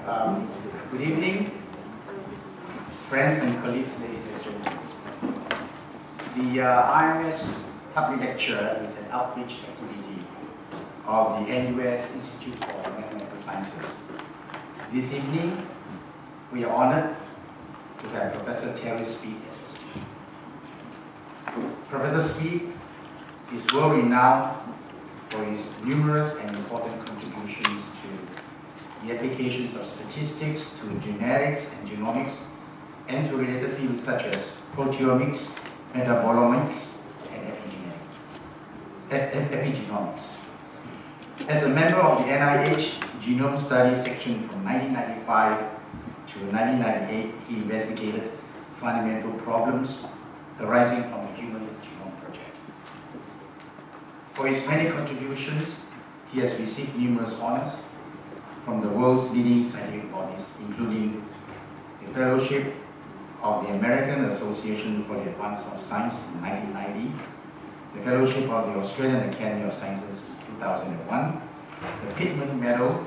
Good evening, friends and colleagues, ladies and gentlemen. The IMS public lecture is an outreach activity of the NUS Institute for Mathematical Sciences. This evening, we are honored to have Professor Terry Speed as a speaker. Professor Speed is well renowned for his numerous and important contributions to the applications of statistics to genetics and genomics and to related fields such as proteomics, metabolomics, and epigenomics. As a member of the NIH Genome Studies section from 1995 to 1998, he investigated fundamental problems arising from the Human Genome Project. For his many contributions, he has received numerous honors from the world's leading scientific bodies, including the Fellowship of the American Association for the Advancement of Science in 1990, the Fellowship of the Australian Academy of Sciences in 2001, the Pittman Medal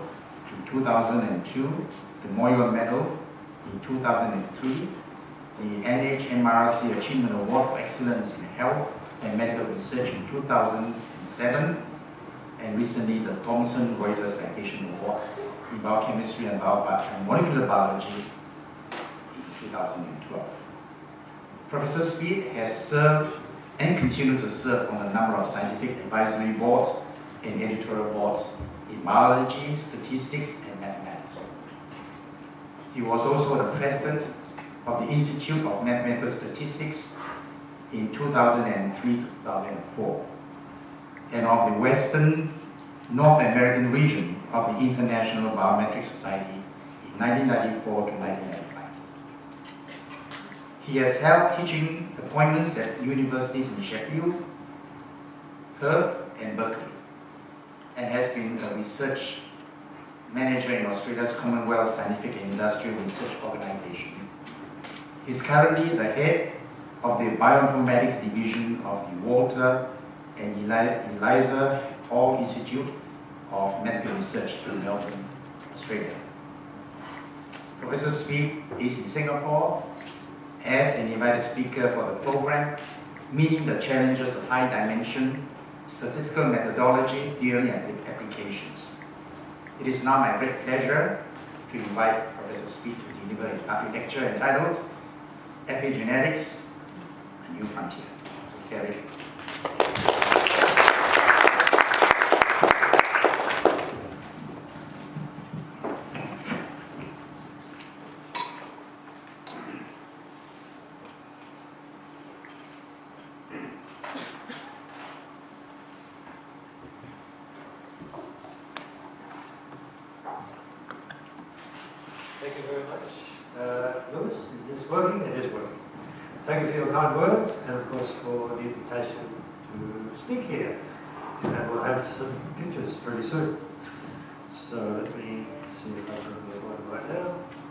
in 2002, the Moyer Medal in 2003, the NHMRC Achievement Award for Excellence in Health and Medical Research in 2007, and recently the Thomson Reuters Citation Award in Biochemistry and Molecular Biology in 2012. Professor Speed has served and continues to serve on a number of scientific advisory boards and editorial boards in biology, statistics, and mathematics. He was also the president of the Institute of Mathematical Statistics in 2003-2004, and of the Western North American region of the International Biometric Society in 1994 to 1995. He has held teaching appointments at universities in Sheffield, Perth, and Berkeley, and has been a research manager in Australia's Commonwealth Scientific and Industrial Research Organization. He is currently the head of the Bioinformatics Division of the Walter and Eliza Hall Institute of Medical Research in Melbourne, Australia. Professor Speed is in Singapore as an invited speaker for the program, Meeting the Challenges of High Dimension, Statistical Methodology, Theory, and Applications. It is now my great pleasure to invite Professor Speed to deliver his public lecture entitled Epigenetics, A New Frontier. So, Terry. Thank you very much. Lewis, is this working? It is working. Thank you for your kind words and, of course, for the invitation to speak here. And we'll have some pictures pretty soon. So let me see if I can get one right now.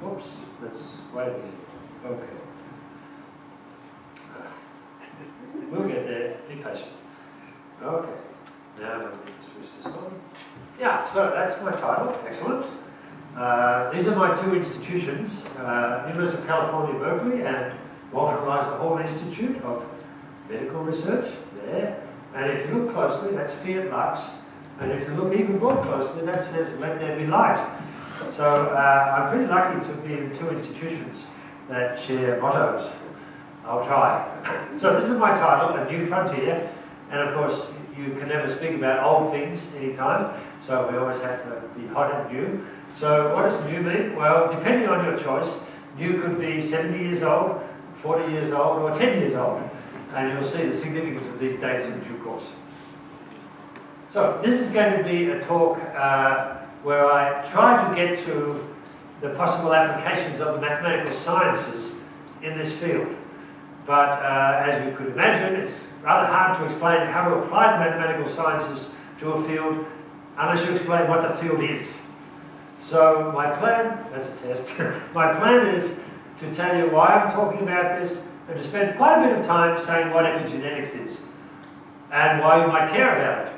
Oops, let's wait again. Okay. We'll get there. Be patient. Okay. Now let me switch this on. Yeah, so that's my title. Excellent. These are my two institutions, University of California, Berkeley, and Walter and Eliza Hall Institute of Medical Research, there. And if you look closely, that's Fiat Lux. And if you look even more closely, that says, Let There Be Light. So I'm pretty lucky to be in two institutions that share mottos. I'll try. So this is my title, A New Frontier. And of course, you can never speak about old things anytime, so we always have to be hot and new. So what does new mean? Well, depending on your choice, new could be 70 years old, 40 years old, or 10 years old. And you'll see the significance of these dates in due course. So this is going to be a talk where I try to get to the possible applications of the mathematical sciences in this field. But as you could imagine, it's rather hard to explain how to apply the mathematical sciences to a field unless you explain what the field is. So my plan, that's a test, my plan is to tell you why I'm talking about this and to spend quite a bit of time saying what epigenetics is and why you might care about it.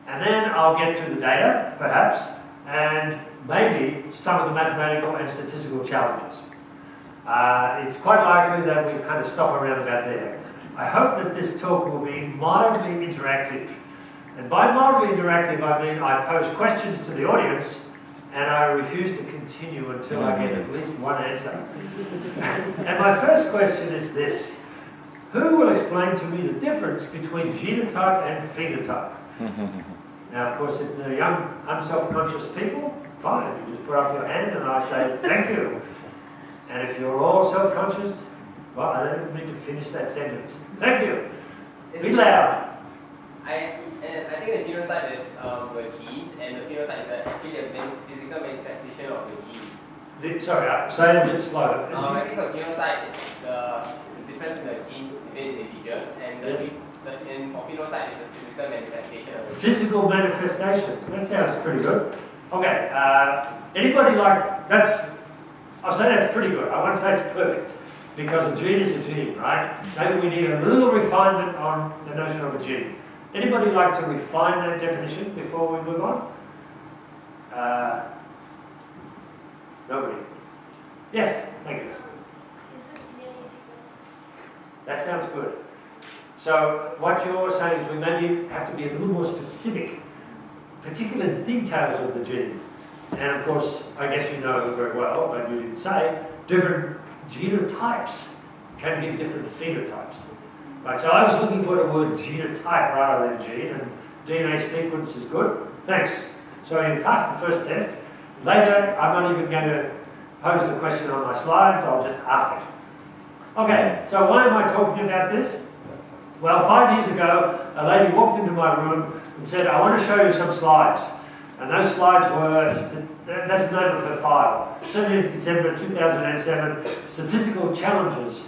And then I'll get to the data, perhaps, and maybe some of the mathematical and statistical challenges. It's quite likely that we kind of stop around about there. I hope that this talk will be mildly interactive. And by mildly interactive, I mean I pose questions to the audience and I refuse to continue until I get at least one answer. And my first question is this. Who will explain to me the difference between genotype and phenotype? Now, of course, if they're young, unself-conscious people, fine. You just put up your hand and I say, thank you. And if you're all self-conscious, well, I don't need to finish that sentence. Thank you. Be loud. I think the genotype is the genes, and the phenotype is actually a physical manifestation of the genes. Sorry, say it a bit slow. I think the genotype is the difference in the genes within individuals, and the phenotype is a physical manifestation of the genes. Physical manifestation. That sounds pretty good. Okay. Anybody like that's? I'll say that's pretty good. I won't say it's perfect because a gene is a gene, right? Maybe we need a little refinement on the notion of a gene. Anybody like to refine that definition before we move on? Nobody. Yes, thank you. Is it DNA sequence? That sounds good. So what you're saying is we maybe have to be a little more specific, particular details of the gene. And of course, I guess you know very well, but you didn't say, different genotypes can give different phenotypes. Right, so I was looking for the word genotype rather than gene, and DNA sequence is good. Thanks. So you passed the first test. Later, I'm not even going to pose the question on my slides, I'll just ask it. Okay, so why am I talking about this? Well, 5 years ago, a lady walked into my room and said, I want to show you some slides. And those slides were, that's the name of her file, 17th December 2007, Statistical Challenges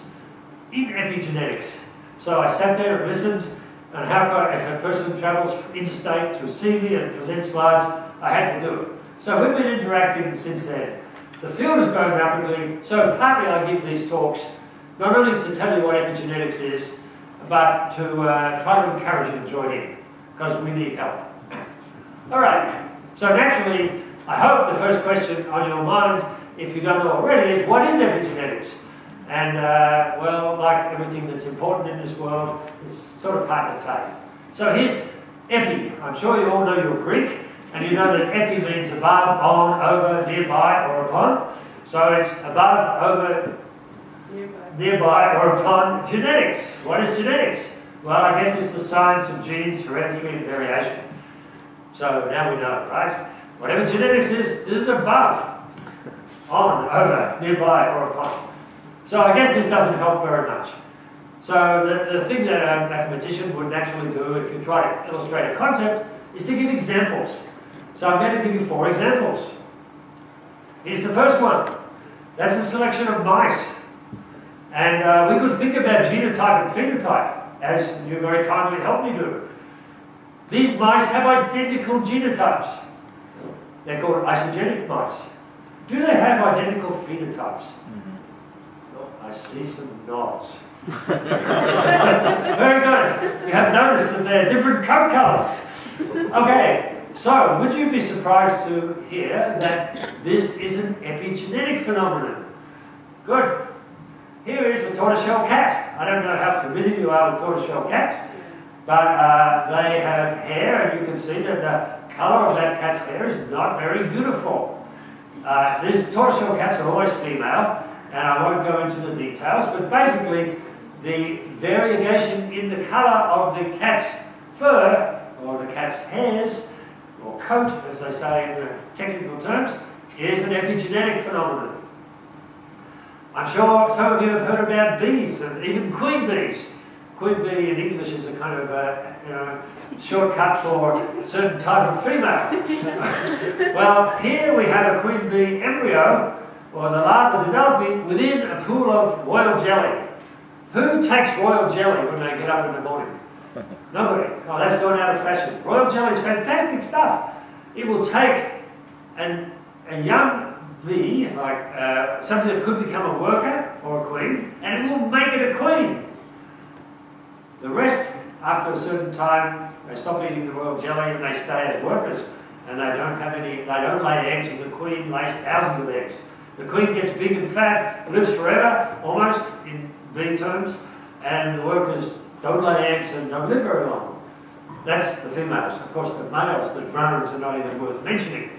in Epigenetics. So I sat there and listened, and if a person travels interstate to see me and present slides, I had to do it. So we've been interacting since then. The field is growing rapidly, so partly I give these talks, not only to tell you what epigenetics is, but to try to encourage you to join in, because we need help. All right, so naturally, I hope the first question on your mind, if you don't know already, is what is epigenetics? And, well, like everything that's important in this world, it's sort of hard to say. So here's epi. I'm sure you all know your Greek, and you know that epi means above, on, over, nearby, or upon. So it's above, over, nearby, or upon genetics. What is genetics? Well, I guess it's the science of genes, hereditary, and variation. So now we know, right? Whatever genetics is above, on, over, nearby, or upon. So I guess this doesn't help very much. So the thing that a mathematician would naturally do if you try to illustrate a concept is to give examples. So I'm going to give you 4 examples. Here's the first one. That's a selection of mice. And we could think about genotype and phenotype, as you very kindly helped me do. These mice have identical genotypes. They're called isogenic mice. Do they have identical phenotypes? I see some nods. Very good. You have noticed that they're different coat colours. Okay, so would you be surprised to hear that this is an epigenetic phenomenon? Good. Here is a tortoiseshell cat. I don't know how familiar you are with tortoiseshell cats, but they have hair, and you can see that the colour of that cat's hair is not very uniform. These tortoiseshell cats are always female, and I won't go into the details, but basically the variegation in the colour of the cat's fur, or the cat's hairs, or coat, as they say in the technical terms, is an epigenetic phenomenon. I'm sure some of you have heard about bees, and even queen bees. Queen bee in English is a kind of shortcut for a certain type of female. Well, here we have a queen bee embryo, or the larva developing within a pool of royal jelly. Who takes royal jelly when they get up in the morning? Nobody. Oh, that's gone out of fashion. Royal jelly is fantastic stuff. It will take a young bee, like something that could become a worker or a queen, and it will make it a queen. The rest, after a certain time, they stop eating the royal jelly and they stay as workers. and they don't lay eggs, and the queen lays thousands of eggs. The queen gets big and fat, lives forever, almost, in bee terms, and the workers don't lay eggs and don't live very long. That's the females. Of course, the males, the drones, are not even worth mentioning.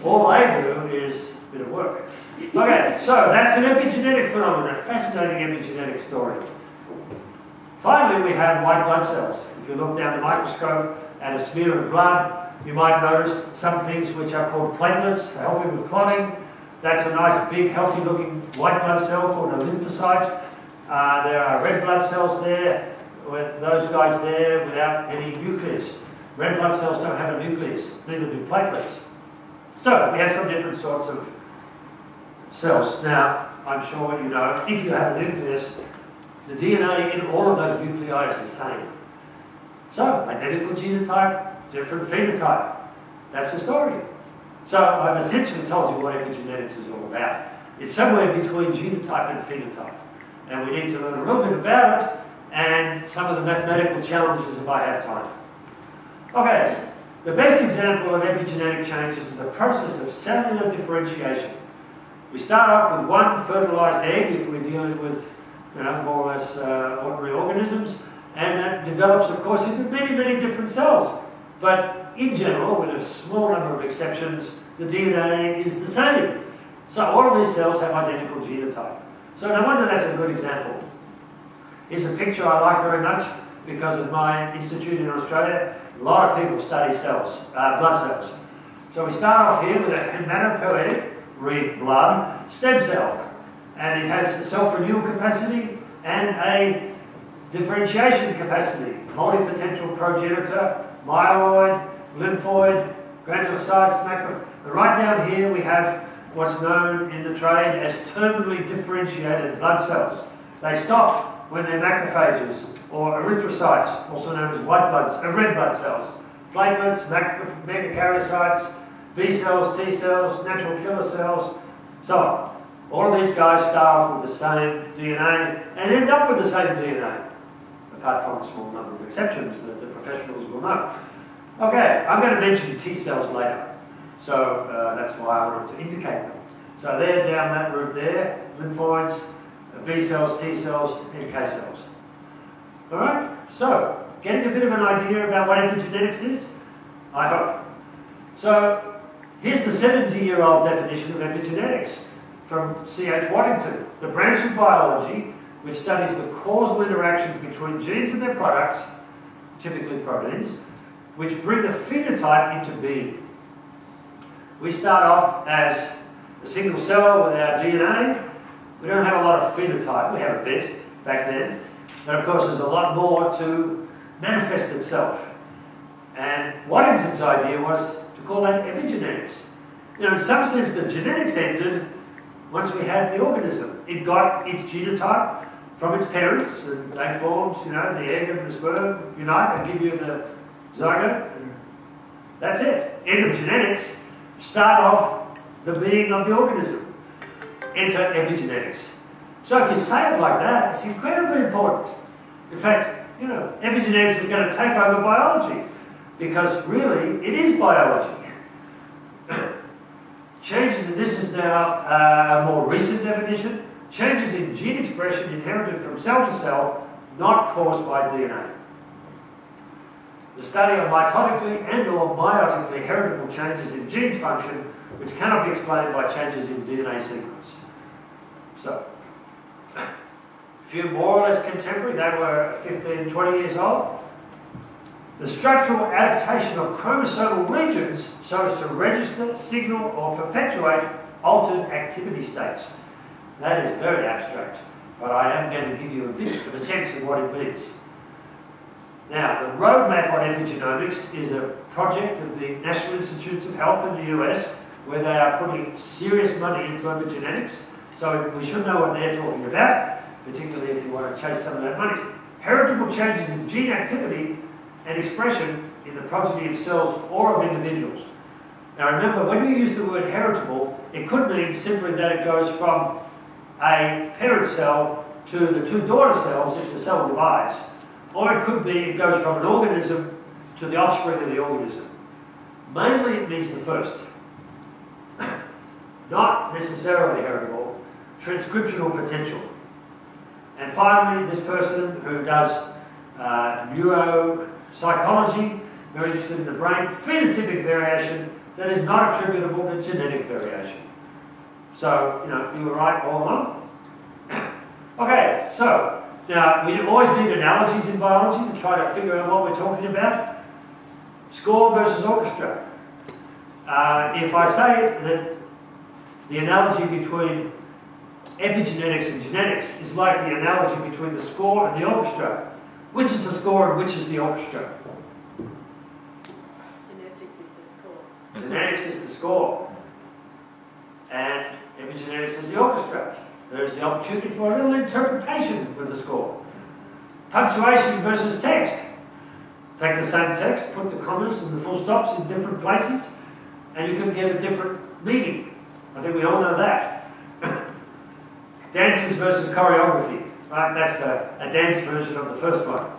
All they do is a bit of work. Okay, so that's an epigenetic phenomenon, a fascinating epigenetic story. Finally, we have white blood cells. If you look down the microscope at a smear of blood, you might notice some things which are called platelets for helping with clotting. That's a nice, big, healthy-looking white blood cell called a lymphocyte. There are red blood cells there, those guys there without any nucleus. Red blood cells don't have a nucleus, neither do platelets. So, we have some different sorts of cells. Now, I'm sure you know, if you have a nucleus, the DNA in all of those nuclei is the same. So, identical genotype, different phenotype. That's the story. So, I've essentially told you what epigenetics is all about. It's somewhere between genotype and phenotype. And we need to learn a little bit about it and some of the mathematical challenges if I have time. Okay, the best example of epigenetic changes is the process of cellular differentiation. We start off with one fertilized egg if we're dealing with more or less ordinary organisms, and that develops, of course, into many, many different cells. But in general, with a small number of exceptions, the DNA is the same. So all of these cells have identical genotype. So no wonder that's a good example. Here's a picture I like very much because of my institute in Australia. A lot of people study cells, blood cells. So we start off here with a hematopoietic, read blood, stem cell. And it has a self-renewal capacity and a differentiation capacity. Multipotential progenitor, myeloid, lymphoid, granulocytes, macro. And right down here we have what's known in the trade as terminally differentiated blood cells. They stop when they're macrophages or erythrocytes, also known as red blood cells, platelets, megakaryocytes, B cells, T cells, natural killer cells, so on. All of these guys start off with the same DNA and end up with the same DNA, apart from a small number of exceptions that the professionals will know. Okay, I'm going to mention T cells later, so that's why I wanted to indicate them. So they're down that route there, lymphoids, B cells, T cells, NK cells. Alright, so getting a bit of an idea about what epigenetics is, I hope. So here's the 70-year-old definition of epigenetics from C.H. Waddington, the branch of biology which studies the causal interactions between genes and their products, typically proteins, which bring a phenotype into being. We start off as a single cell with our DNA. We don't have a lot of phenotype, we have a bit back then, but of course there's a lot more to manifest itself. And Waddington's idea was to call that epigenetics. In some sense the genetics ended once we had the organism. It got its genotype from its parents, and they formed, the egg and the sperm unite and give you the zygote, and that's it. End of genetics. Start off the being of the organism. Enter epigenetics. So if you say it like that, it's incredibly important. In fact, epigenetics is going to take over biology, because really, it is biology. Changes, and this is now a more recent definition, changes in gene expression inherited from cell to cell, not caused by DNA. The study of mitotically and or meiotically heritable changes in gene function, which cannot be explained by changes in DNA sequence. So, a few more or less contemporary, they were 15, 20 years old. The structural adaptation of chromosomal regions so as to register, signal, or perpetuate altered activity states. That is very abstract, but I am going to give you a bit of a sense of what it means. Now, the roadmap on epigenomics is a project of the National Institutes of Health in the US, where they are putting serious money into epigenetics, so we should know what they're talking about, particularly if you want to chase some of that money. Heritable changes in gene activity and expression in the progeny of cells or of individuals. Now remember, when we use the word heritable, it could mean simply that it goes from a parent cell to the two daughter cells if the cell divides. Or it could be it goes from an organism to the offspring of the organism. Mainly it means the first. Not necessarily heritable, transcriptional potential. And finally, this person who does neuropsychology, very interested in the brain, phenotypic variation that is not attributable to genetic variation. So, you were right all along. Okay, so now we always need analogies in biology to try to figure out what we're talking about. Score versus orchestra. If I say that the analogy between epigenetics and genetics is like the analogy between the score and the orchestra, which is the score and which is the orchestra? Genetics is the score. Genetics is the score. And epigenetics is the orchestra. There's the opportunity for a little interpretation with the score. Punctuation versus text. Take the same text, put the commas and the full stops in different places, and you can get a different meaning. I think we all know that. Dances versus choreography. Right? That's a dance version of the first one.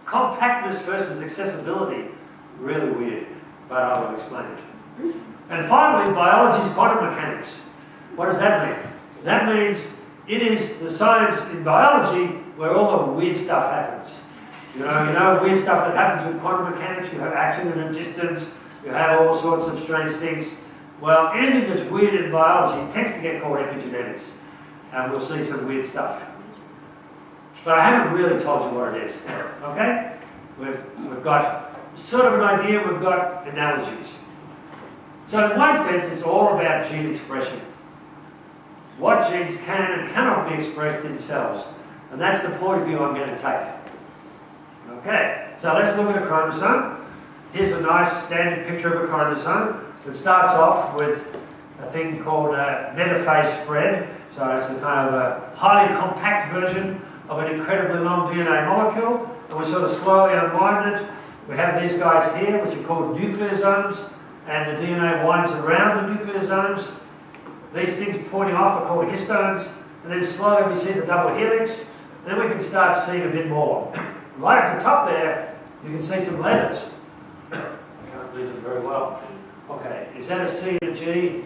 Compactness versus accessibility. Really weird, but I will explain it. And finally, biology's quantum mechanics. What does that mean? That means it is the science in biology where all the weird stuff happens. You know weird stuff that happens with quantum mechanics. You have action at a distance. You have all sorts of strange things. Well, anything that's weird in biology tends to get called epigenetics. And we'll see some weird stuff. But I haven't really told you what it is. Okay? We've got sort of an idea, we've got analogies. So in one sense, it's all about gene expression. What genes can and cannot be expressed in cells. And that's the point of view I'm going to take. Okay, so let's look at a chromosome. Here's a nice standard picture of a chromosome. It starts off with a thing called a metaphase spread. So it's a kind of a highly compact version of an incredibly long DNA molecule. And we sort of slowly unwind it. We have these guys here, which are called nucleosomes. And the DNA winds around the nucleosomes. These things pointing off are called histones. And then slowly we see the double helix. Then we can start seeing a bit more. Right at the top there, you can see some letters. I can't read them very well. Okay, is that a C and a G?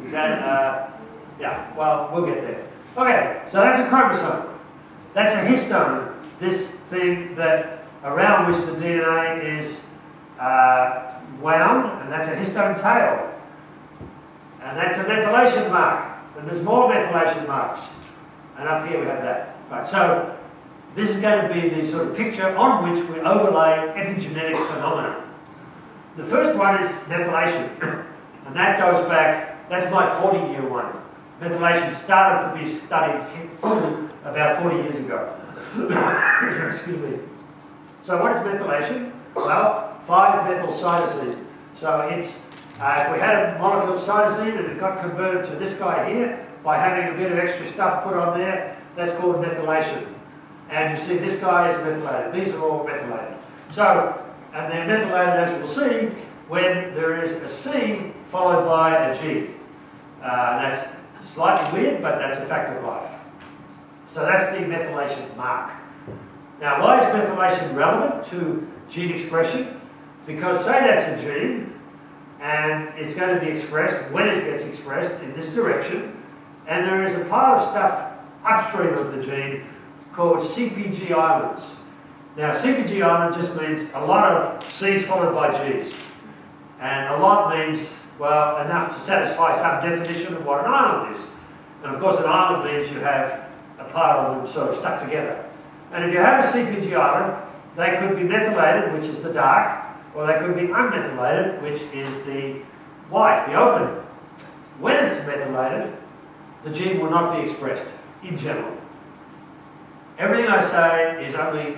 Is that, yeah, well, we'll get there. Okay, so that's a chromosome. That's a histone, this thing that around which the DNA is wound, and that's a histone tail. And that's a methylation mark. And there's more methylation marks. And up here we have that. Right, so this is going to be the sort of picture on which we overlay epigenetic phenomena. The first one is methylation. And that goes back, that's my 40-year one. Methylation started to be studied fully about 40 years ago. Excuse me. So what is methylation? Well, 5-methylcytosine. So it's, if we had a molecule of cytosine and it got converted to this guy here, by having a bit of extra stuff put on there, that's called methylation. And you see this guy is methylated. These are all methylated. So, and they're methylated, as we'll see, when there is a C followed by a G. That's slightly weird, but that's a fact of life. So that's the methylation mark. Now, why is methylation relevant to gene expression? Because say that's a gene, and it's going to be expressed when it gets expressed in this direction, and there is a pile of stuff upstream of the gene called CPG islands. Now, CPG island just means a lot of C's followed by G's. And a lot means, well, enough to satisfy some definition of what an island is. And of course, an island means you have a part of them sort of stuck together. And if you have a CPG island, they could be methylated, which is the dark, or they could be unmethylated, which is the white, the open. When it's methylated, the gene will not be expressed, in general. Everything I say is only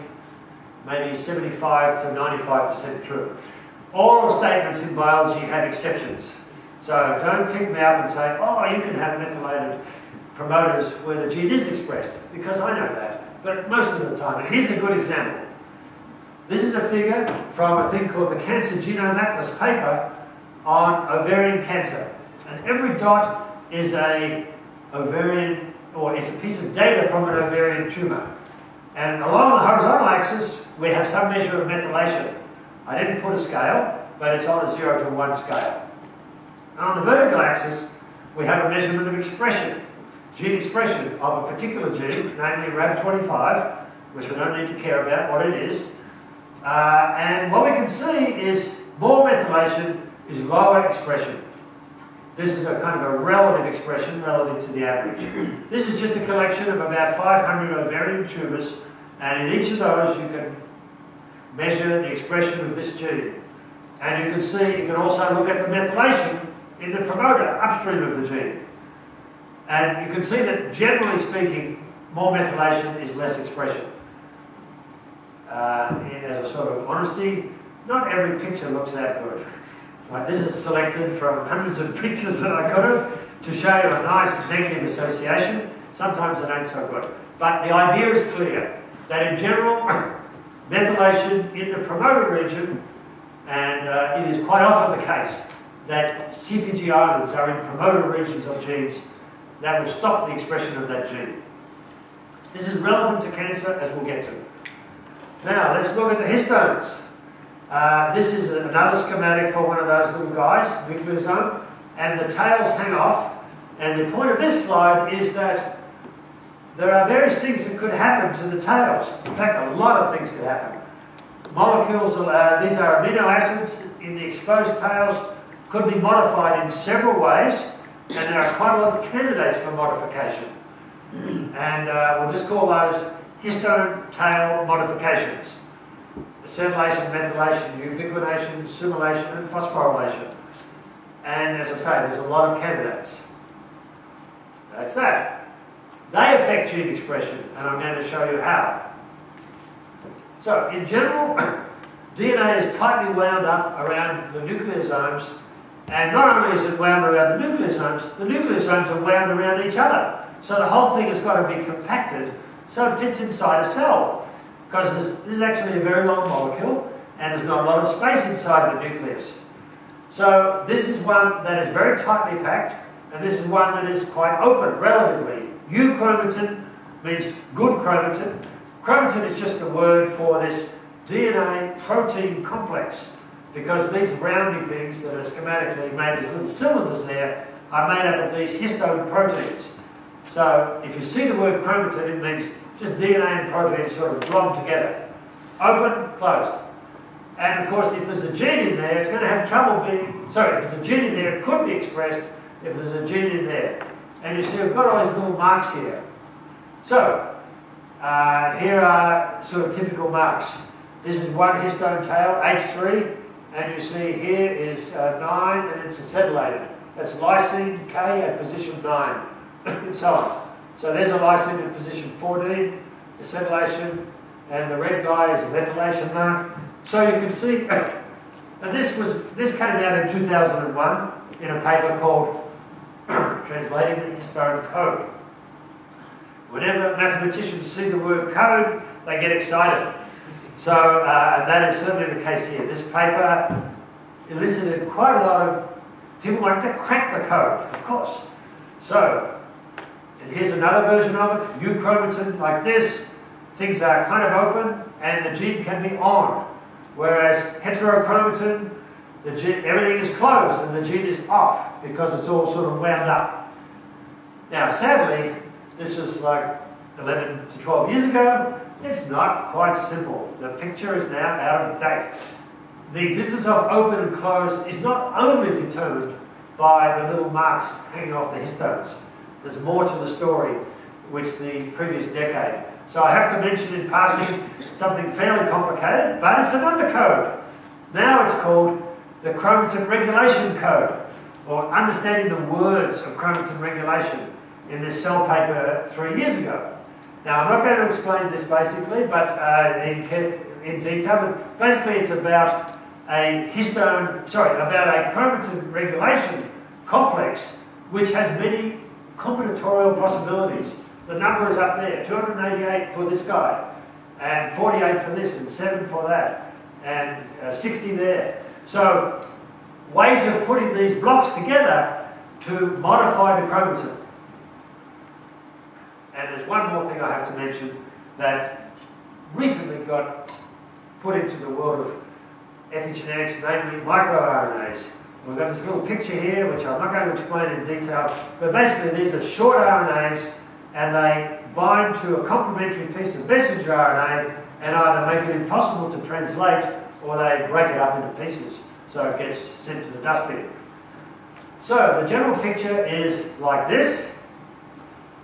maybe 75 to 95% true. All statements in biology have exceptions. So don't pick me up and say, oh, you can have methylated promoters where the gene is expressed, because I know that. But most of the time, and here's a good example. This is a figure from a thing called the Cancer Genome Atlas paper on ovarian cancer. And every dot is a ovarian, or it's a piece of data from an ovarian tumour. And along the horizontal axis, we have some measure of methylation. I didn't put a scale, but it's on a 0 to 1 scale. And on the vertical axis, we have a measurement of expression, gene expression of a particular gene, namely RAB25, which we don't need to care about what it is. And what we can see is more methylation is lower expression. This is a kind of a relative expression relative to the average. This is just a collection of about 500 ovarian tumours, and in each of those you can measure the expression of this gene. And you can see, you can also look at the methylation in the promoter upstream of the gene. And you can see that generally speaking, more methylation is less expression. As a sort of honesty, not every picture looks that good. Right, this is selected from hundreds of pictures that I could have to show you a nice negative association. Sometimes it ain't so good. But the idea is clear, that in general, methylation in the promoter region, and it is quite often the case that CPG islands are in promoter regions of genes that will stop the expression of that gene. This is relevant to cancer, as we'll get to. Now, let's look at the histones. This is another schematic for one of those little guys, nucleosome, and the tails hang off. And the point of this slide is that there are various things that could happen to the tails. In fact, a lot of things could happen. Molecules, these are amino acids in the exposed tails, could be modified in several ways, and there are quite a lot of candidates for modification. And we'll just call those histone tail modifications. Acetylation, methylation, ubiquitination, simulation, and phosphorylation. And as I say, there's a lot of candidates. That's that. They affect gene expression, and I'm going to show you how. So, in general, DNA is tightly wound up around the nucleosomes, and not only is it wound around the nucleosomes are wound around each other. So the whole thing has got to be compacted so it fits inside a cell. Because this is actually a very long molecule, and there's not a lot of space inside the nucleus. So this is one that is very tightly packed, and this is one that is quite open, relatively. Euchromatin means good chromatin. Chromatin is just a word for this DNA protein complex, because these roundy things that are schematically made as little cylinders there are made up of these histone proteins. So if you see the word chromatin, it means just DNA and protein sort of glommed together. Open, closed. And of course, if there's a gene in there, it's going to have trouble being... Sorry, if there's a gene in there, it could be expressed if there's a gene in there. And you see, we've got all these little marks here. So, here are sort of typical marks. This is one histone tail, H3, and you see here is 9, and it's acetylated. That's lysine K at position 9, and so on. So there's a lysine in position 14, acetylation, and the red guy is a methylation mark. So you can see, and this came out in 2001 in a paper called Translating the Histone Code. Whenever mathematicians see the word code, they get excited. So, and that is certainly the case here. This paper elicited quite a lot of people wanting to crack the code, of course. So, and here's another version of it, euchromatin like this. Things are kind of open and the gene can be on. Whereas heterochromatin, the gene, everything is closed and the gene is off because it's all sort of wound up. Now, sadly, this was like 11 to 12 years ago. It's not quite simple. The picture is now out of date. The business of open and closed is not only determined by the little marks hanging off the histones. There's more to the story, which the previous decade. So I have to mention in passing something fairly complicated, but it's another code. Now it's called the chromatin regulation code, or understanding the words of chromatin regulation in this Cell paper 3 years ago. Now I'm not going to explain this basically, but in detail, but basically it's about a chromatin regulation complex which has many combinatorial possibilities. The number is up there, 288 for this guy, and 48 for this, and 7 for that, and 60 there. So, ways of putting these blocks together to modify the chromatin. And there's one more thing I have to mention that recently got put into the world of epigenetics, namely microRNAs. We've got this little picture here, which I'm not going to explain in detail, but basically these are short RNAs, and they bind to a complementary piece of messenger RNA and either make it impossible to translate or they break it up into pieces so it gets sent to the dustbin. So the general picture is like this.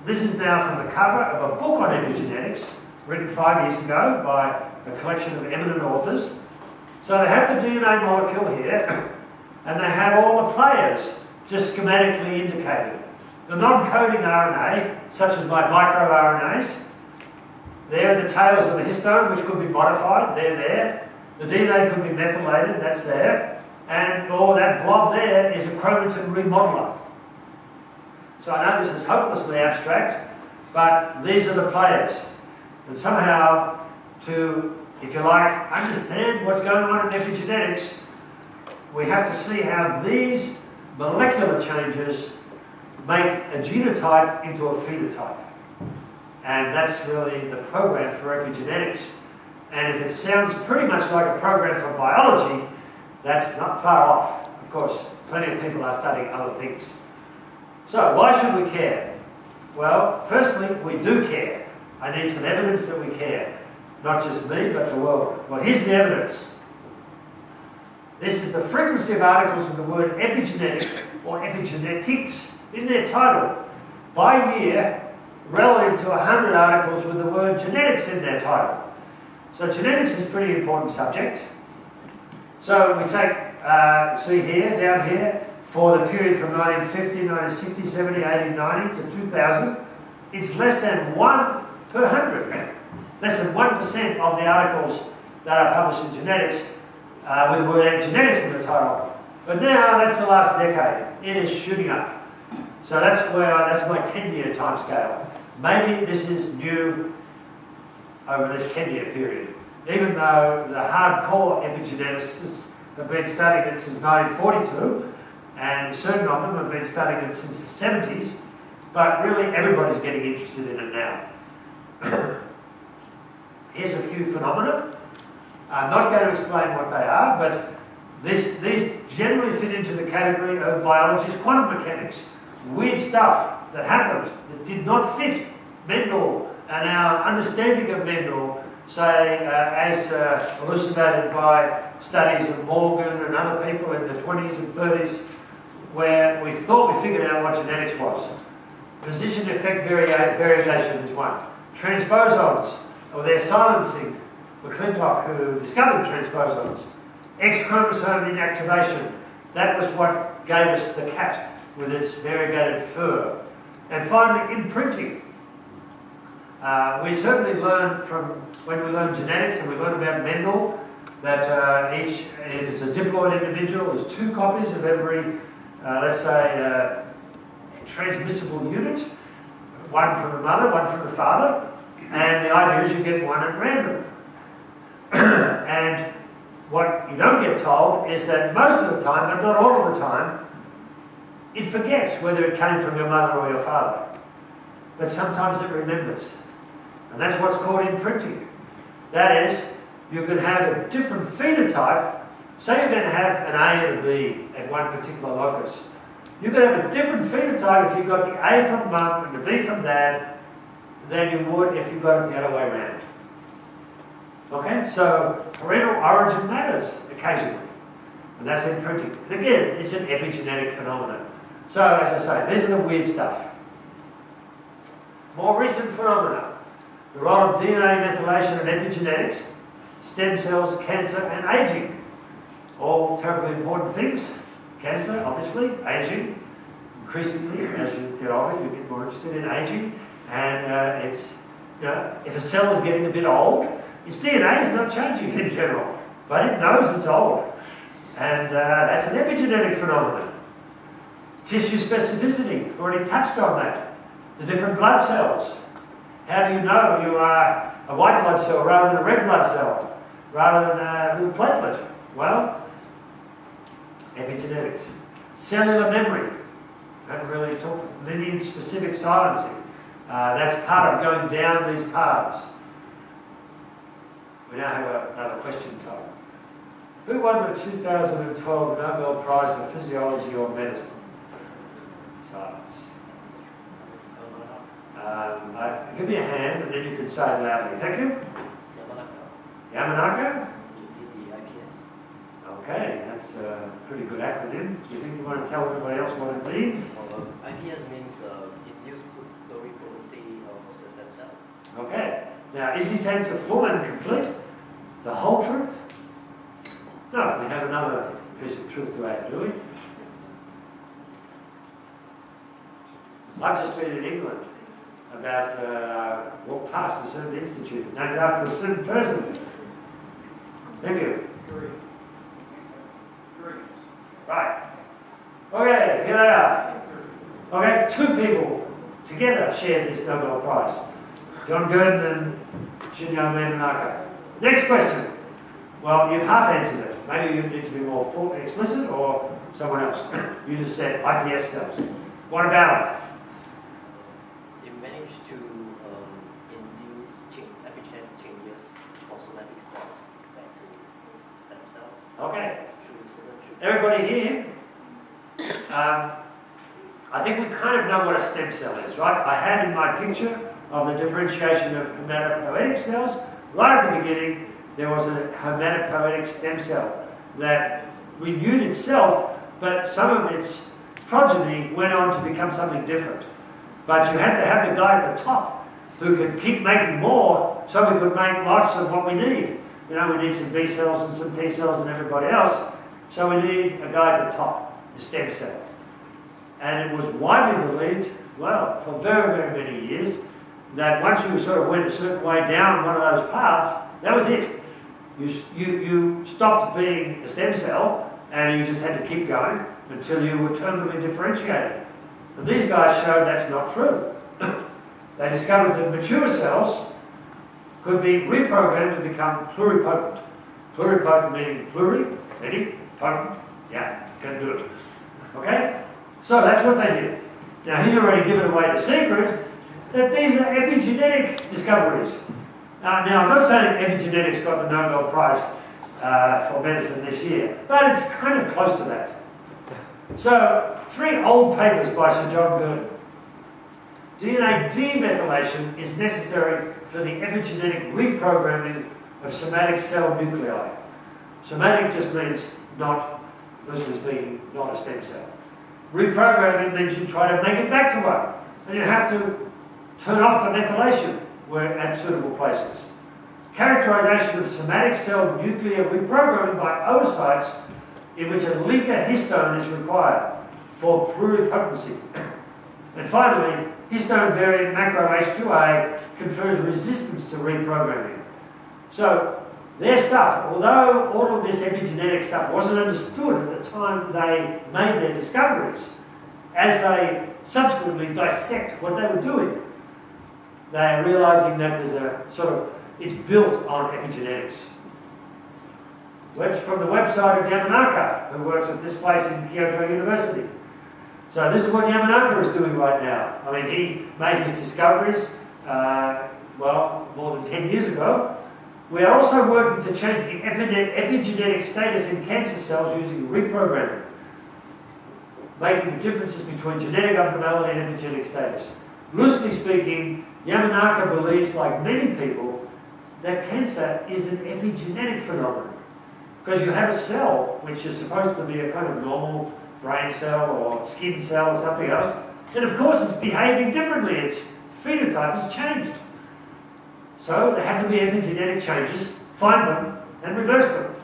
This is now from the cover of a book on epigenetics written 5 years ago by a collection of eminent authors. So they have the DNA molecule here and they have all the players just schematically indicated. The non-coding RNA, such as my microRNAs, they're the tails of the histone, which could be modified, they're there. The DNA could be methylated, that's there. And all that blob there is a chromatin remodeler. So I know this is hopelessly abstract, but these are the players. And somehow, to, if you like, understand what's going on in epigenetics, we have to see how these molecular changes make a genotype into a phenotype. And that's really the program for epigenetics. And if it sounds pretty much like a program for biology, that's not far off. Of course, plenty of people are studying other things. So, why should we care? Well, firstly, we do care. I need some evidence that we care. Not just me, but the world. Well, here's the evidence. This is the frequency of articles with the word epigenetic or epigenetics in their title by year relative to 100 articles with the word genetics in their title. So genetics is a pretty important subject. So we take, see here, down here, for the period from 1950, 1960, 70, 80, 90 to 2000, it's less than 1 per 100. Less than 1% of the articles that are published in genetics with the word genetics in the title. But now, that's the last decade. It is shooting up. So that's my 10-year time scale. Maybe this is new over this 10-year period. Even though the hardcore epigeneticists have been studying it since 1942, and certain of them have been studying it since the 70s, but really everybody's getting interested in it now. Here's a few phenomena. I'm not going to explain what they are, but these generally fit into the category of biology's quantum mechanics. Weird stuff that happened that did not fit Mendel and our understanding of Mendel, say, as elucidated by studies of Morgan and other people in the 20s and 30s, where we thought we figured out what genetics was. Position effect variation is one. Transposons, or their silencing, McClintock, who discovered transposons. X chromosome inactivation, that was what gave us the cat with its variegated fur. And finally, imprinting. We certainly learned from when we learned genetics and we learned about Mendel that if it's a diploid individual, there's 2 copies of every, let's say, transmissible unit, one from the mother, one from the father, and the idea is you get one at random. And what you don't get told is that most of the time, but not all of the time, it forgets whether it came from your mother or your father. But sometimes it remembers. And that's what's called imprinting. That is, you can have a different phenotype. Say you're going to have an A and a B at one particular locus. You can have a different phenotype if you got the A from mum and the B from dad than you would if you got it the other way around. Okay, so parental origin matters occasionally, and that's imprinting. And again, it's an epigenetic phenomenon. So, as I say, these are the weird stuff. More recent phenomena: the role of DNA methylation and epigenetics, stem cells, cancer, and aging. All terribly important things. Cancer, obviously, aging. Increasingly, as you get older, you get more interested in aging. And it's, you know, if a cell is getting a bit old, its DNA is not changing in general, but it knows it's old. And that's an epigenetic phenomenon. Tissue specificity, already touched on that. The different blood cells. How do you know you are a white blood cell rather than a red blood cell, rather than a little platelet? Well, epigenetics. Cellular memory. I haven't really talked lineage-specific silencing. That's part of going down these paths. We now have another question time. Who won the 2012 Nobel Prize for Physiology or Medicine? Silence. Give me a hand and then you can say it loudly. Thank you. Yamanaka? Okay, that's a pretty good acronym. Do you think you want to tell everybody else what it means? IPS means induced pluripotency of the stem cell. Okay. Now, is this answer full and complete? The whole truth? No, we have another piece of truth to add, do we? I've just been in England about walked past a certain institute named after a certain person. Thank you. Right. Okay, here they are. Okay, 2 people together shared this Nobel Prize. John Gurdon and Shinya Yamanaka. Next question. Well, you've half answered it. Maybe you need to be more explicit or someone else. You just said IPS cells. What about it? It managed to induce epigenetic changes for somatic cells back to stem cells. Okay. Everybody hear? I think we kind of know what a stem cell is, right? I had in my picture of the differentiation of hematopoietic cells, right at the beginning, there was a hematopoietic stem cell that renewed itself, but some of its progeny went on to become something different. But you had to have the guy at the top who could keep making more so we could make lots of what we need. You know, we need some B cells and some T cells and everybody else, so we need a guy at the top, a stem cell. And it was widely believed, well, for very, very many years, that once you sort of went a certain way down one of those paths, that was it. You stopped being a stem cell and you just had to keep going until you were terminally differentiated. And these guys showed that's not true. They discovered that mature cells could be reprogrammed to become pluripotent. Pluripotent meaning pluri, many, potent, yeah, can do it. Okay? So that's what they did. Now he's already given away the secret that these are epigenetic discoveries. Now I'm not saying epigenetics got the Nobel Prize for medicine this year, but it's kind of close to that. So 3 old papers by Sir John Gurdon. DNA demethylation is necessary for the epigenetic reprogramming of somatic cell nuclei. Somatic just means not, loosely speaking, not a stem cell. Reprogramming means you try to make it back to one. And you have to turn off the methylation where at suitable places. Characterization of somatic cell nuclear reprogramming by oocytes in which a linker histone is required for pluripotency. And finally, histone variant macro H2A confers resistance to reprogramming. So their stuff, although all of this epigenetic stuff wasn't understood at the time they made their discoveries, as they subsequently dissect what they were doing, they are realizing that there's a sort of, it's built on epigenetics. From the website of Yamanaka, who works at this place in Kyoto University. So this is what Yamanaka is doing right now. I mean, he made his discoveries, well, more than 10 years ago. We are also working to change the epigenetic status in cancer cells using reprogramming, making the differences between genetic abnormality and epigenetic status. Loosely speaking, Yamanaka believes, like many people, that cancer is an epigenetic phenomenon. Because you have a cell, which is supposed to be a kind of normal brain cell or skin cell or something else, and of course it's behaving differently. Its phenotype has changed. So there have to be epigenetic changes, find them, and reverse them.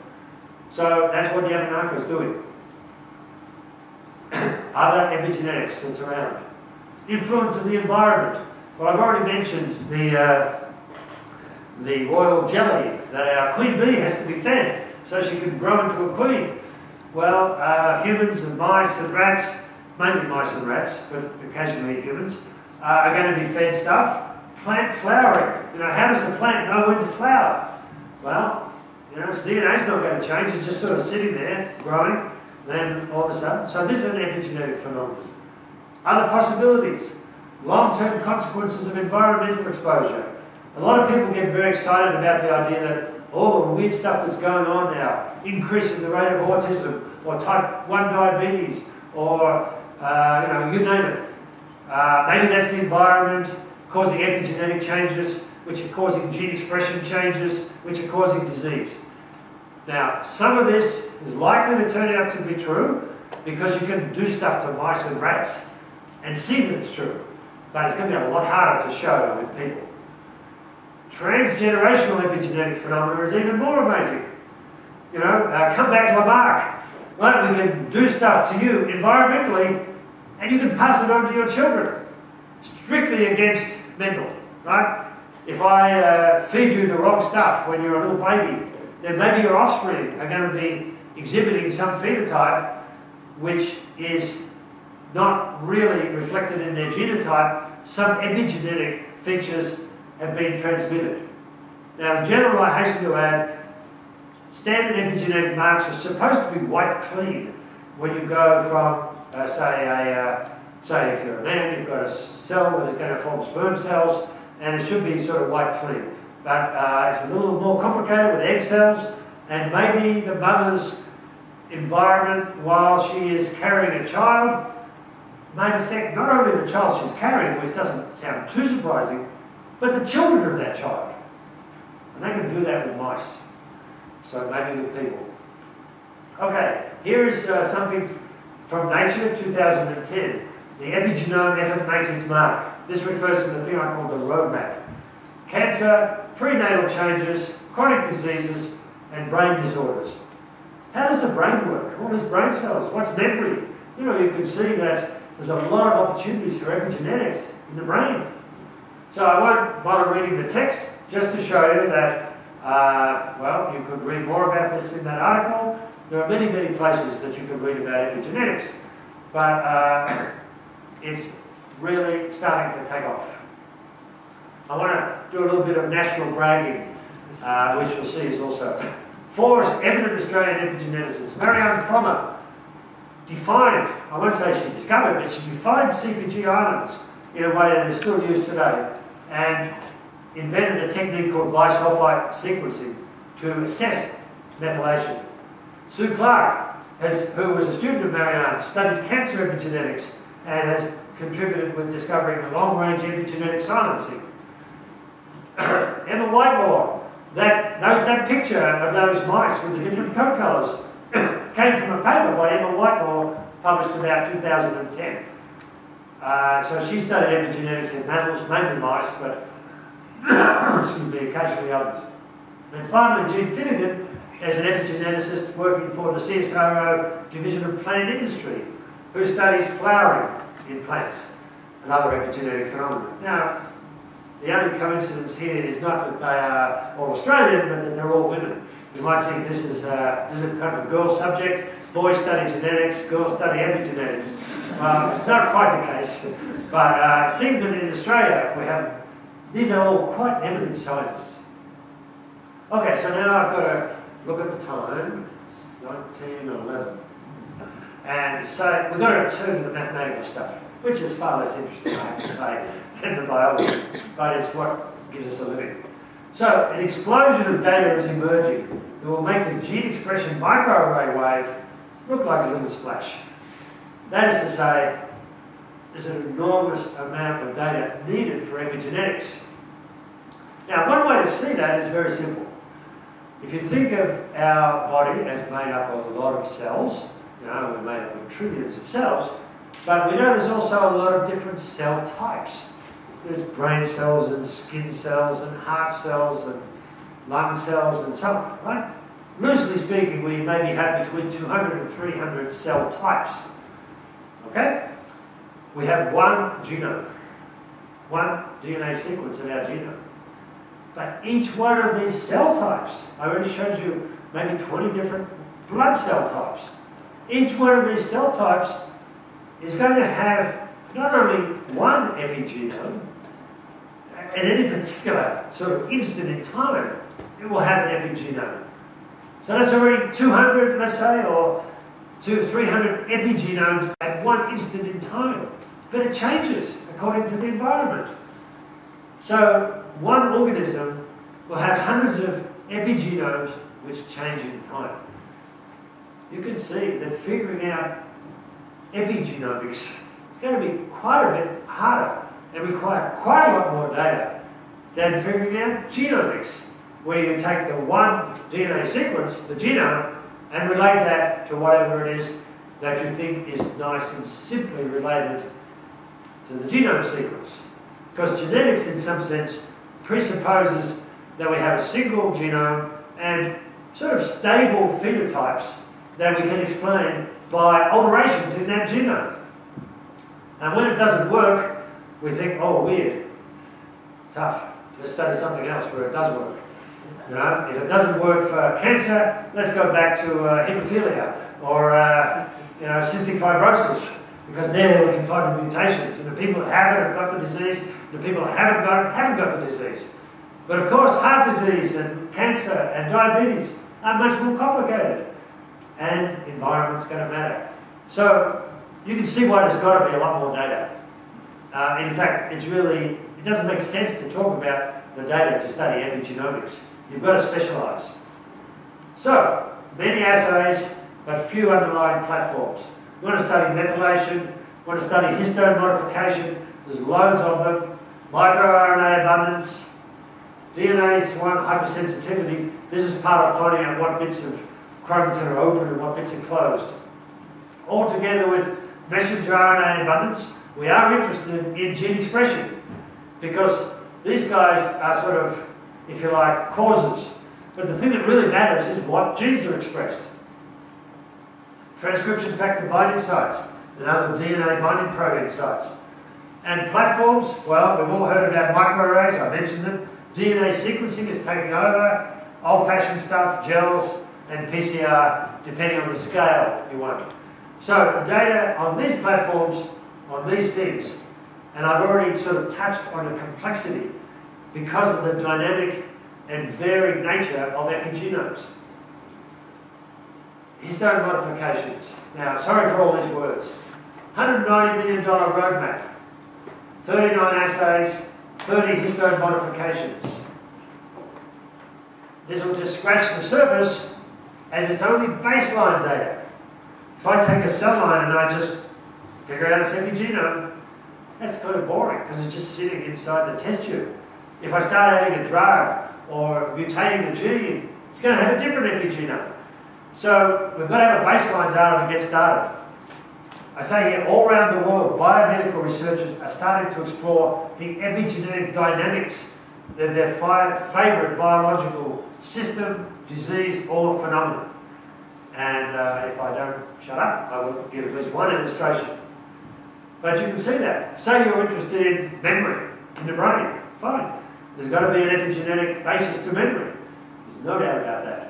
So that's what Yamanaka is doing. Other epigenetics that's around. Influence of the environment. Well, I've already mentioned the royal jelly that our queen bee has to be fed so she can grow into a queen. Well, humans and mice and rats, mainly mice and rats, but occasionally humans, are going to be fed stuff. Plant flowering. You know, how does the plant know when to flower? Well, you know, its DNA's not going to change. It's just sort of sitting there, growing, then all of a sudden. So this is an epigenetic phenomenon. Other possibilities. Long-term consequences of environmental exposure. A lot of people get very excited about the idea that all the weird stuff that's going on now, increase in the rate of autism, or type 1 diabetes, or you name it. Maybe that's the environment causing epigenetic changes, which are causing gene expression changes, which are causing disease. Now, some of this is likely to turn out to be true because you can do stuff to mice and rats and see that it's true. But it's going to be a lot harder to show with people. Transgenerational epigenetic phenomena is even more amazing. Come back to Lamarck. Right, we can do stuff to you environmentally, and you can pass it on to your children. Strictly against Mendel, right? If I feed you the wrong stuff when you're a little baby, then maybe your offspring are going to be exhibiting some phenotype which is not really reflected in their genotype. Some epigenetic features have been transmitted. Now, in general, I hasten to add, standard epigenetic marks are supposed to be white clean when you go from, say if you're a man, you've got a cell that is going to form sperm cells, and it should be sort of white clean. But it's a little more complicated with egg cells, and maybe the mother's environment while she is carrying a child may affect not only the child she's carrying, which doesn't sound too surprising, but the children of that child. And they can do that with mice. So maybe with people. Okay, here is something from Nature 2010. The epigenome effort makes its mark. This refers to the thing I call the roadmap. Cancer, prenatal changes, chronic diseases, and brain disorders. How does the brain work? All these brain cells, what's memory? You can see that there's a lot of opportunities for epigenetics in the brain. So I won't bother reading the text, just to show you that you could read more about this in that article. There are many, many places that you can read about epigenetics, but it's really starting to take off. I want to do a little bit of national bragging, which you'll see is also 4 eminent Australian epigeneticists. Marianne Frommer defined, I won't say she discovered, but she defined CPG islands in a way that is still used today, and invented a technique called bisulfite sequencing to assess methylation. Sue Clark, who was a student of Marianne, studies cancer epigenetics and has contributed with discovering the long-range epigenetic silencing. Emma Whitelaw, that picture of those mice with the different coat colours came from a paper by Emma Whitelaw published about 2010. So she studied epigenetics in mammals, mainly mice, but occasionally others. And finally, Jean Finnegan is an epigeneticist working for the CSIRO Division of Plant Industry, who studies flowering in plants and other epigenetic phenomena. Now, the only coincidence here is not that they are all Australian, but that they're all women. You might think this is kind of a girl subject. Boys study genetics, girls study epigenetics. Well, it's not quite the case, but it seems that in Australia these are all quite eminent scientists. Okay, so now I've got to look at the time. It's 19:11. And so we've got to turn to the mathematical stuff, which is far less interesting, I have to say, than the biology, but it's what gives us a living. So an explosion of data is emerging that will make the gene expression microarray wave look like a little splash. That is to say, there's an enormous amount of data needed for epigenetics. Now, one way to see that is very simple. If you think of our body as made up of a lot of cells, we're made up of trillions of cells, but we know there's also a lot of different cell types. There's brain cells and skin cells and heart cells and lung cells and so on, right? Loosely speaking, we maybe have between 200 and 300 cell types. Okay? We have one genome, one DNA sequence in our genome. But each one of these cell types, I already showed you maybe 20 different blood cell types. Each one of these cell types is going to have not only one epigenome, at any particular sort of instant in time, it will have an epigenome. So that's already 200, let's say, or 300 epigenomes at one instant in time. But it changes according to the environment. So one organism will have hundreds of epigenomes which change in time. You can see that figuring out epigenomics is going to be quite a bit harder and require quite a lot more data than figuring out genomics, where you take the one DNA sequence, the genome, and relate that to whatever it is that you think is nice and simply related to the genome sequence. Because genetics, in some sense, presupposes that we have a single genome and sort of stable phenotypes that we can explain by alterations in that genome. And when it doesn't work, we think, oh, weird, tough, let's study something else where it does work. You know, if it doesn't work for cancer, let's go back to haemophilia or cystic fibrosis, because there we can find the mutations, and the people that have it have got the disease, the people that haven't got the disease. But of course, heart disease and cancer and diabetes are much more complicated, and environment's going to matter. So you can see why there's got to be a lot more data. In fact, it doesn't make sense to talk about the data to study epigenomics. You've got to specialise. So, many assays, but few underlying platforms. You want to study methylation, you want to study histone modification, there's loads of them, microRNA abundance, DNase 1 hypersensitivity. This is part of finding out what bits of chromatin are open and what bits are closed. All together with messenger RNA abundance, we are interested in gene expression, because these guys are sort of, if you like, causes. But the thing that really matters is what genes are expressed. Transcription factor binding sites and other DNA binding protein sites. And platforms, well, we've all heard about microarrays, I mentioned them. DNA sequencing is taking over, old-fashioned stuff, gels, and PCR, depending on the scale you want. So data on these platforms, on these things, and I've already sort of touched on the complexity because of the dynamic and varied nature of epigenomes. Histone modifications. Now, sorry for all these words. $190 million roadmap, 39 assays, 30 histone modifications. This will just scratch the surface as it's only baseline data. If I take a cell line and I just figure out its epigenome, that's kind of boring because it's just sitting inside the test tube. If I start adding a drug or mutating the gene, it's going to have a different epigenome. So we've got to have a baseline data to get started. I say here, all around the world, biomedical researchers are starting to explore the epigenetic dynamics of their favourite biological system, disease, or phenomenon. And if I don't shut up, I will give at least one illustration. But you can see that. Say you're interested in memory in the brain, fine. There's got to be an epigenetic basis to memory. There's no doubt about that.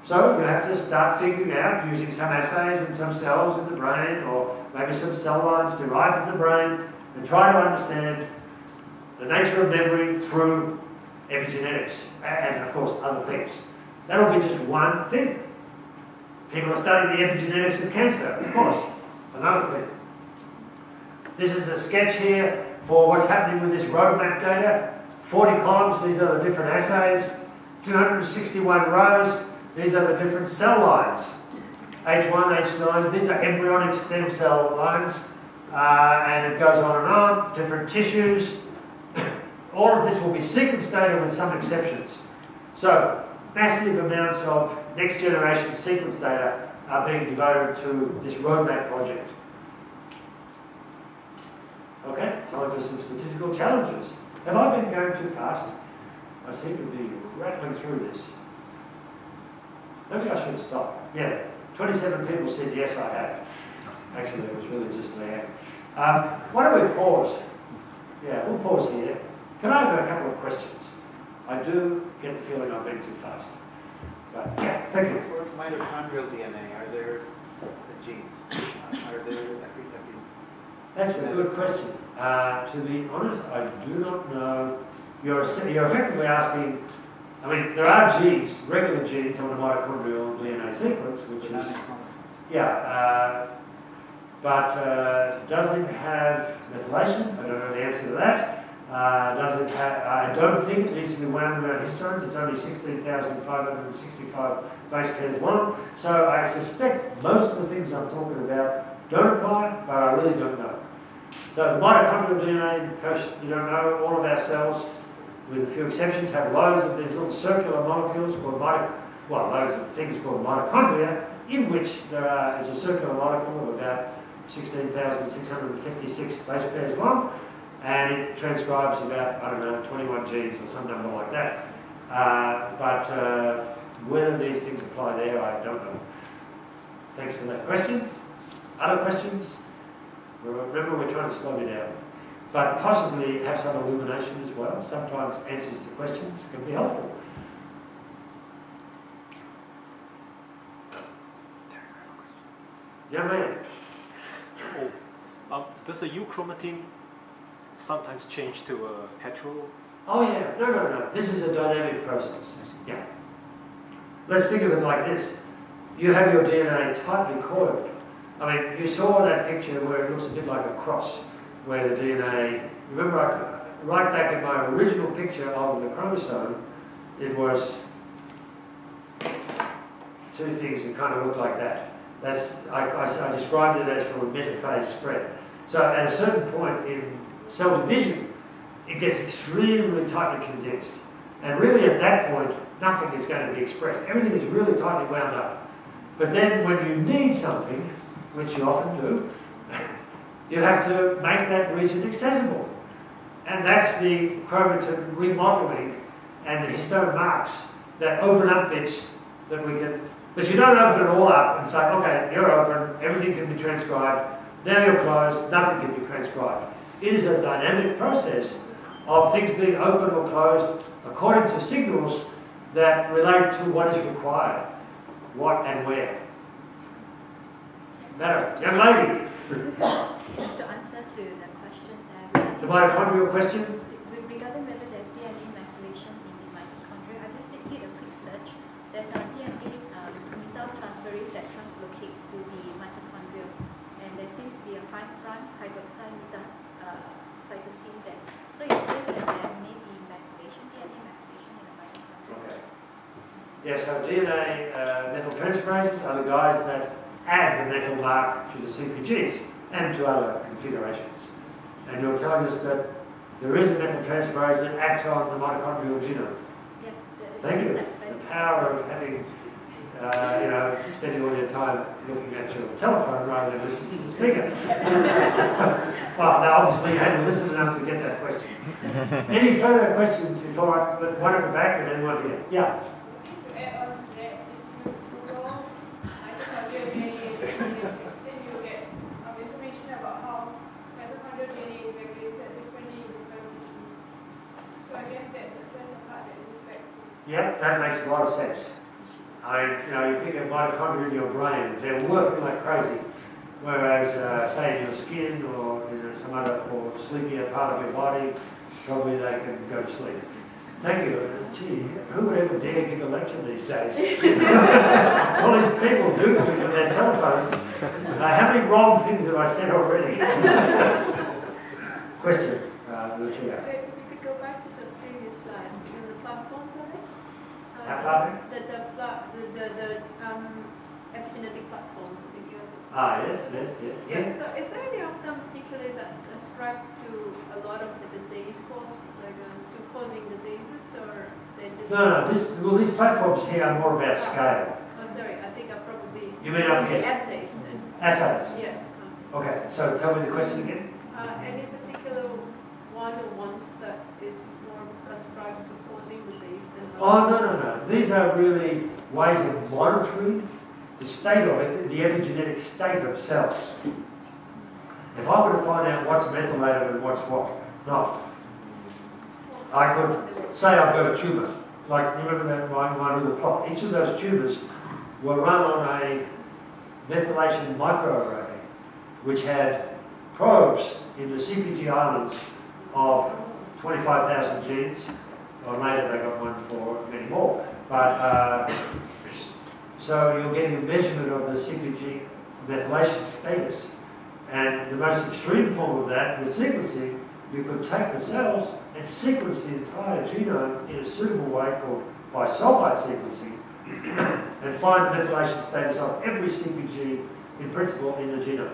So you have to start figuring out, using some assays and some cells in the brain, or maybe some cell lines derived from the brain, and try to understand the nature of memory through epigenetics, and of course other things. That'll be just one thing. People are studying the epigenetics of cancer, of course, another thing. This is a sketch here for what's happening with this roadmap data. 40 columns, these are the different assays. 261 rows, these are the different cell lines. H1, H9, these are embryonic stem cell lines. And it goes on, different tissues. All of this will be sequence data with some exceptions. So, massive amounts of next generation sequence data are being devoted to this roadmap project. Okay, time for some statistical challenges. Have I been going too fast? I seem to be rattling through this. Maybe I should stop. Yeah, 27 people said yes, I have. Actually, it was really just there. Why don't we pause? Yeah, we'll pause here. Can I have a couple of questions? I do get the feeling I've been too fast. But yeah, thank you. For mitochondrial DNA, are there genes? Are there That's a good question. To be honest, I do not know. You're effectively asking, I mean, there are genes, regular genes on the mitochondrial DNA sequence, which is, yeah, but does it have methylation? I don't know the answer to that. Does it have, I don't think it needs to be wound around histones. It's only 16,565 base pairs long. So I suspect most of the things I'm talking about don't apply, but I really don't know. So the mitochondrial DNA, because you don't know, all of our cells, with a few exceptions, have loads of these little circular molecules called loads of things called mitochondria, in which there is a circular molecule of about 16,656 base pairs long, and it transcribes about, I don't know, 21 genes or some number like that. But whether these things apply there, I don't know. Thanks for that question. Other questions? Remember, we're trying to slow you down. But possibly have some illumination as well. Sometimes answers to questions can be helpful. Young man. Does the euchromatin sometimes change to a hetero? Oh yeah, no. This is a dynamic process. Yeah. Let's think of it like this. You have your DNA tightly coiled. I mean, you saw that picture where it looks a bit like a cross, where the DNA, remember right back in my original picture of the chromosome, it was two things that kind of look like that. I described it as from a metaphase spread. So at a certain point in cell division, it gets extremely tightly condensed. And really at that point, nothing is going to be expressed. Everything is really tightly wound up. But then when you need something, which you often do, you have to make that region accessible. And that's the chromatin remodeling and the histone marks that open up bits that we can. But you don't open it all up and say, okay, you're open, everything can be transcribed, now you're closed, nothing can be transcribed. It is a dynamic process of things being open or closed according to signals that relate to what is required, what and where. Madam, young lady. Just to answer to the question, The mitochondrial question? regarding whether there's DNA methylation in the mitochondria, I just did a quick search. There's a DNA methyltransferase that translocates to the mitochondria, and there seems to be a 5' hydroxyl cytosine there. So it appears that there may be methylation, DNA methylation in the mitochondria. Okay. Yeah, so DNA methyltransferases are the guys that add the methyl mark to the CPGs and to other configurations. And you're telling us that there is a methyltransferase that acts on the mitochondrial genome. Yeah, Thank you. The power of having, spending all your time looking at your telephone rather than listening to the speaker. Well, now obviously you had to listen enough to get that question. Any further questions before one at the back and then one here? Yeah. Yep, that makes a lot of sense. You think of mitochondria in your brain, they're working like crazy. Whereas, say in your skin or in some other or sleepier part of your body, probably they can go to sleep. Thank you. Gee, who would ever dare give a lecture these days? All these people Googling with their telephones. How many wrong things have I said already? Question, Lucia. If we could go back to the previous slide, the platforms of it. The epigenetic platforms. Yes. So is there any of them particularly that's ascribed to a lot of the disease cause, like to causing diseases, or they just? No. These platforms here are more about scale. Oh, sorry. I think I probably. You mean up here? The assays. Then. Assays. Yes. Okay. So tell me the question again. Any particular one or ones that is more ascribed to causing disease than? Oh, no. These are really ways of monitoring the state of it, the epigenetic state of cells. If I were to find out what's methylated and what's not, I could say I've got a tumour. Like, remember that my little plot? Each of those tumours were run on a methylation microarray, which had probes in the CPG islands of 25,000 genes. Or later they got one for many more. But so you're getting a measurement of the CPG methylation status. And the most extreme form of that with sequencing you could take the cells and sequence the entire genome in a suitable way called bisulfite sequencing and find the methylation status of every CpG in principle in the genome.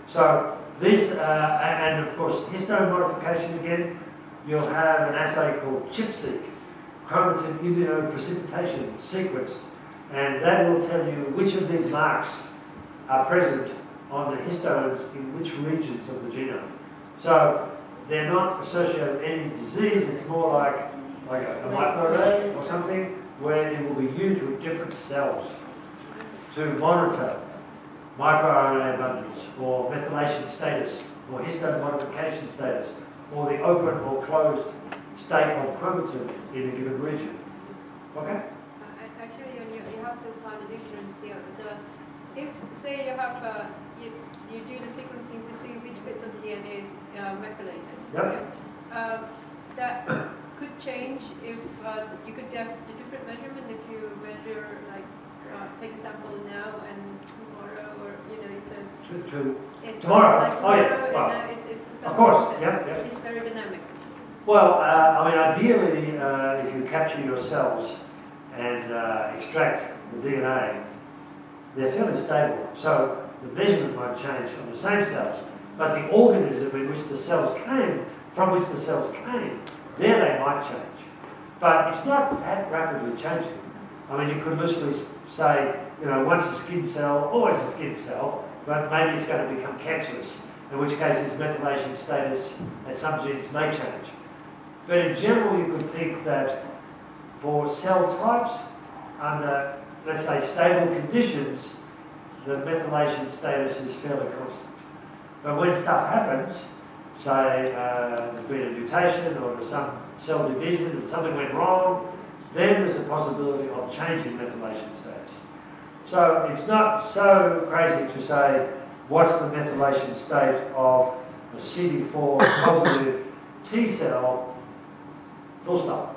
So these, and of course histone modification again, you'll have an assay called ChIP-seq, chromatin immunoprecipitation sequenced, and that will tell you which of these marks are present on the histones in which regions of the genome. So they're not associated with any disease, it's more like a microarray or something where it will be used with different cells to monitor microRNA abundance or methylation status or histone modification status or the open or closed state of chromatin in a given region. Okay? Actually, you have to find a difference here. If, say, you have you do the sequencing to see which bits of DNA is methylated. Yep. That could change if you could get a different measurement if you measure, like, take a sample now and tomorrow, or it says tomorrow. Like Oh yeah. tomorrow, Well, and it's of course. Yeah. It's very dynamic. Well, I mean, ideally, if you capture your cells and extract the DNA, they're fairly stable. So the measurement won't change from the same cells, but the organism in which the cells came, there they might change. But it's not that rapidly changing. I mean, you could loosely say, once a skin cell, always a skin cell, but maybe it's going to become cancerous, in which case its methylation status and some genes may change. But in general, you could think that for cell types, under, let's say, stable conditions, the methylation status is fairly constant. But when stuff happens, say there's been a mutation or there's some cell division and something went wrong, then there's a possibility of changing methylation status. So it's not so crazy to say what's the methylation state of a CD4 positive T cell, full stop.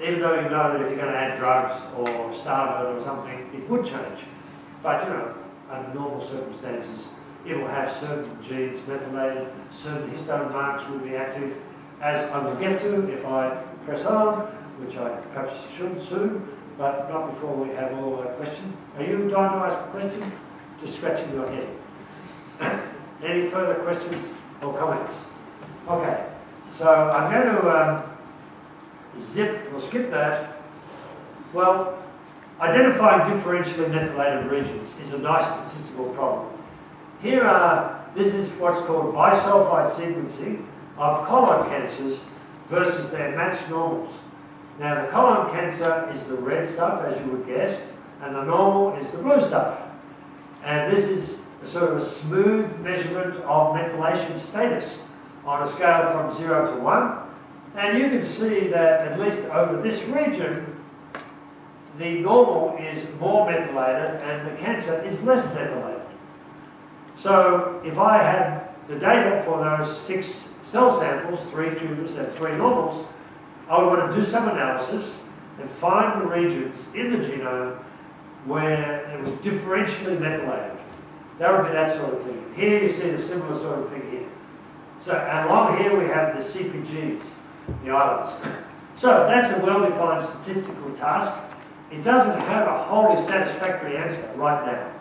Even though you know that if you're going to add drugs or starve it or something, it would change. But under normal circumstances, it will have certain genes methylated, certain histone marks will be active, as I will get to if I press on, which I perhaps should soon, but not before we have all our questions. Are you dying to ask a question? Just scratching your head. Any further questions or comments? Okay, so I'm going to skip that. Well, identifying differentially methylated regions is a nice statistical problem. This is what's called bisulfite sequencing of colon cancers versus their matched normals. Now the colon cancer is the red stuff, as you would guess, and the normal is the blue stuff. And this is a sort of a smooth measurement of methylation status on a scale from 0 to 1. And you can see that at least over this region, the normal is more methylated and the cancer is less methylated. So if I had the data for those 6 cell samples, 3 tumors and 3 normals, I would want to do some analysis and find the regions in the genome where it was differentially methylated. That would be that sort of thing. Here you see the similar sort of thing here. So, and along here we have the CpGs, the islands. So that's a well-defined statistical task. It doesn't have a wholly satisfactory answer right now.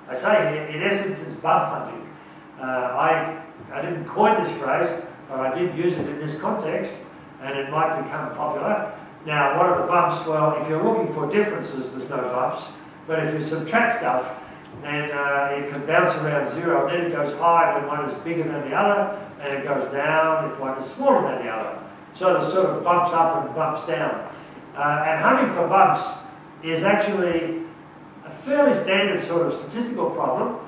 I say here, in essence, it's bump hunting. I didn't coin this phrase, but I did use it in this context, and it might become popular. Now, what are the bumps? Well, if you're looking for differences, there's no bumps. But if you subtract stuff, then it can bounce around 0, and then it goes high when one is bigger than the other, and it goes down if one is smaller than the other. So there's sort of bumps up and bumps down. And hunting for bumps is actually a fairly standard sort of statistical problem,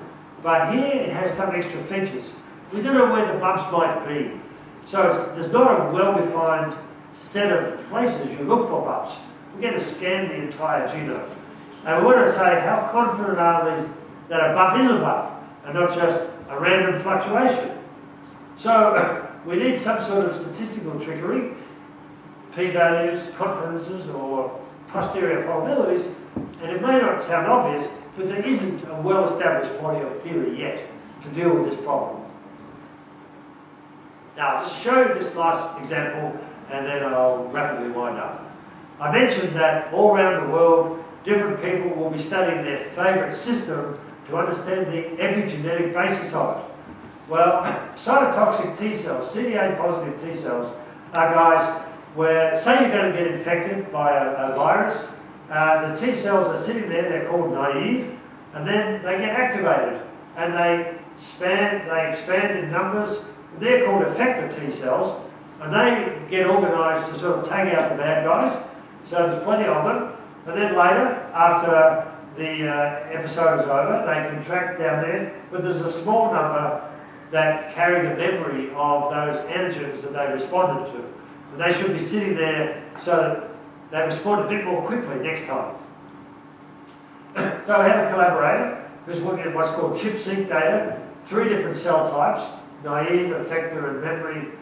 but here it has some extra features. We don't know where the bumps might be. So there's not a well-defined set of places you look for bumps. We're going to scan the entire genome. And we want to say how confident are these that a bump is a bump and not just a random fluctuation. So we need some sort of statistical trickery, p-values, confidences, or posterior probabilities, and it may not sound obvious, but there isn't a well-established body of theory yet to deal with this problem. Now, I'll just show you this last example and then I'll rapidly wind up. I mentioned that all around the world, different people will be studying their favourite system to understand the epigenetic basis of it. Well, cytotoxic T cells, CD8 positive T cells, are guys where, say you're going to get infected by a virus, the T cells are sitting there, they're called naive, and then they get activated and they expand in numbers. They're called effector T cells, and they get organised to sort of take out the bad guys. So there's plenty of them. And then later, after the episode is over, they contract down there, but there's a small number that carry the memory of those antigens that they responded to. And they should be sitting there so that they respond a bit more quickly next time. So we have a collaborator who's looking at what's called chip-seq data, 3 different cell types, naive, effector and memory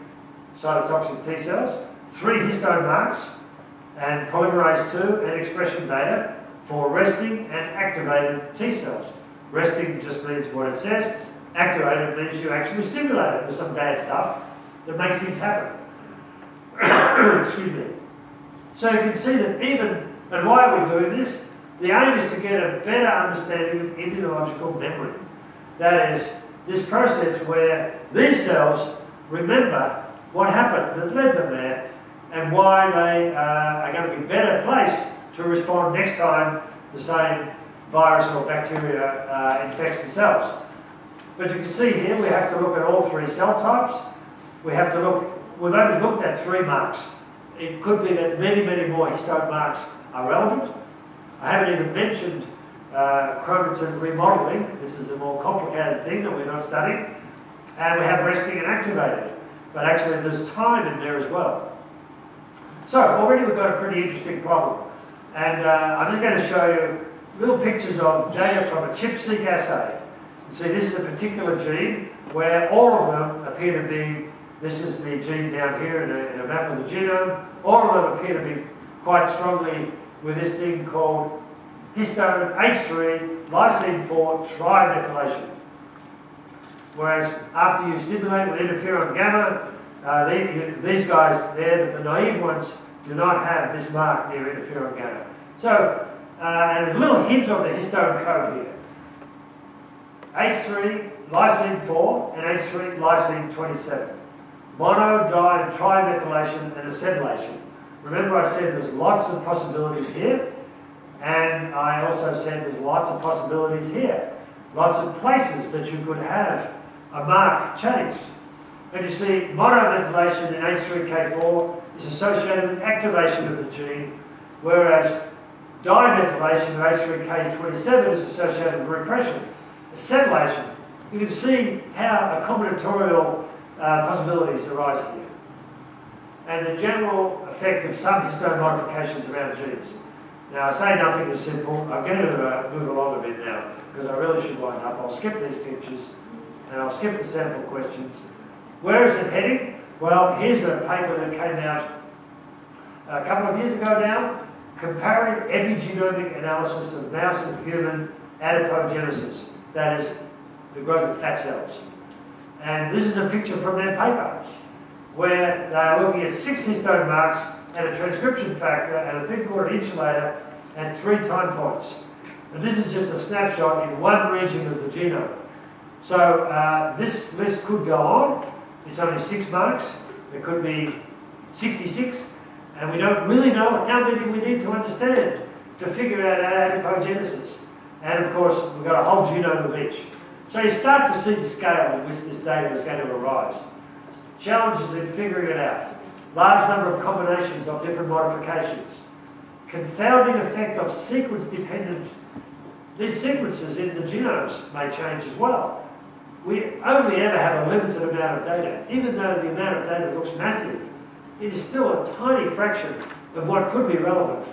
cytotoxic T cells, 3 histone marks, and polymerase II and expression data for resting and activated T cells. Resting just means what it says. Activated means you actually stimulate it with some bad stuff that makes things happen. Excuse me. So you can see that even, and why are we doing this? The aim is to get a better understanding of immunological memory. That is, this process where these cells remember what happened that led them there and why they are going to be better placed to respond next time the same virus or bacteria infects the cells. But you can see here we have to look at all 3 cell types. We've only looked at 3 marks. It could be that many, many more histone marks are relevant. I haven't even mentioned chromatin remodeling. This is a more complicated thing that we're not studying. And we have resting and activated. But actually there's time in there as well. So already we've got a pretty interesting problem. And I'm just going to show you little pictures of data from a chip-seq assay. You see, this is a particular gene where all of them appear to be, this is the gene down here in a map of the genome, all of them appear to be quite strongly with this thing called histone H3 lysine 4 trimethylation. Whereas after you stimulate with interferon gamma, these guys there, but the naive ones, do not have this mark near interferon gamma. So, and there's a little hint of the histone code here. H3 lysine 4 and H3 lysine 27. Mono, di, and trimethylation and acetylation. Remember I said there's lots of possibilities here, and I also said there's lots of possibilities here. Lots of places that you could have a mark changed. And you see, monomethylation in H3K4 is associated with activation of the gene, whereas dimethylation in H3K27 is associated with repression. Acetylation, you can see how a combinatorial possibilities arise here. And the general effect of some histone modifications around genes. Now, I say nothing is simple. I'm going to move along a bit now, because I really should wind up. I'll skip these pictures, and I'll skip the sample questions. Where is it heading? Well, here's a paper that came out a couple of years ago now. Comparative epigenomic analysis of mouse and human adipogenesis. That is the growth of fat cells. And this is a picture from their paper, where they are looking at 6 histone marks and a transcription factor and a thing called an insulator and 3 time points. And this is just a snapshot in one region of the genome. So this list could go on. It's only 6 marks. There could be 66. And we don't really know how many we need to understand to figure out adipogenesis. And of course, we've got a whole genome of each. So you start to see the scale in which this data is going to arise. Challenges in figuring it out. Large number of combinations of different modifications. Confounding effect of sequence-dependent. These sequences in the genomes may change as well. We only ever have a limited amount of data. Even though the amount of data looks massive, it is still a tiny fraction of what could be relevant.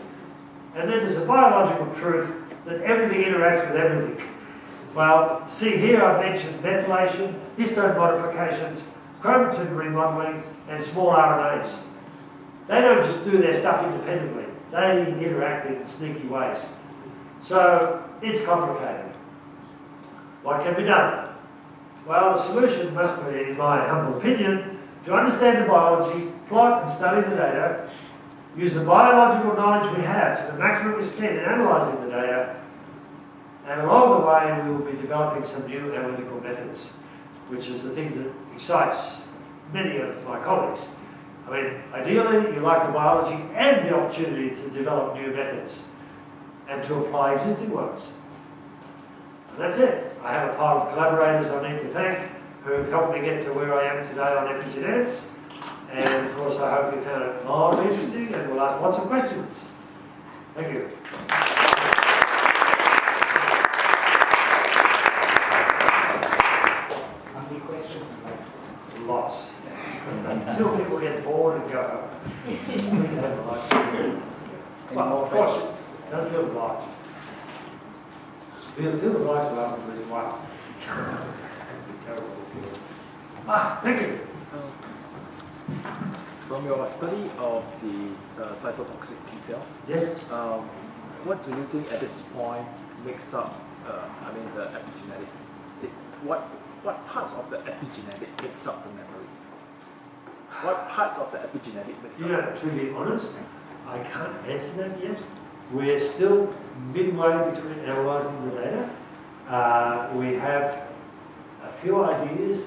And then there's a biological truth that everything interacts with everything. Well, see here I've mentioned methylation, histone modifications, chromatin remodeling, and small RNAs. They don't just do their stuff independently. They interact in sneaky ways. So it's complicated. What can be done? Well, the solution must be, in my humble opinion, to understand the biology, plot and study the data, use the biological knowledge we have to the maximum extent in analysing the data, and along the way we will be developing some new analytical methods, which is the thing that excites many of my colleagues. I mean, ideally you like the biology and the opportunity to develop new methods and to apply existing ones. And that's it. I have a pile of collaborators I need to thank who have helped me get to where I am today on epigenetics. And of course, I hope you found it mildly interesting and will ask lots of questions. Thank you. How many questions? Lots. Until people get bored and go home. We can have a lunch. Well, of course, don't feel obliged. Feel obliged to ask the reason why. It'd be terrible if you thank you. From your study of the cytotoxic T cells, Yes. what do you think at this point makes up, the epigenetic? What parts of the epigenetic makes up the memory? What parts of the epigenetic makes You up? know, to be honest, I can't answer that yet. We're still midway between analysing the data. We have a few ideas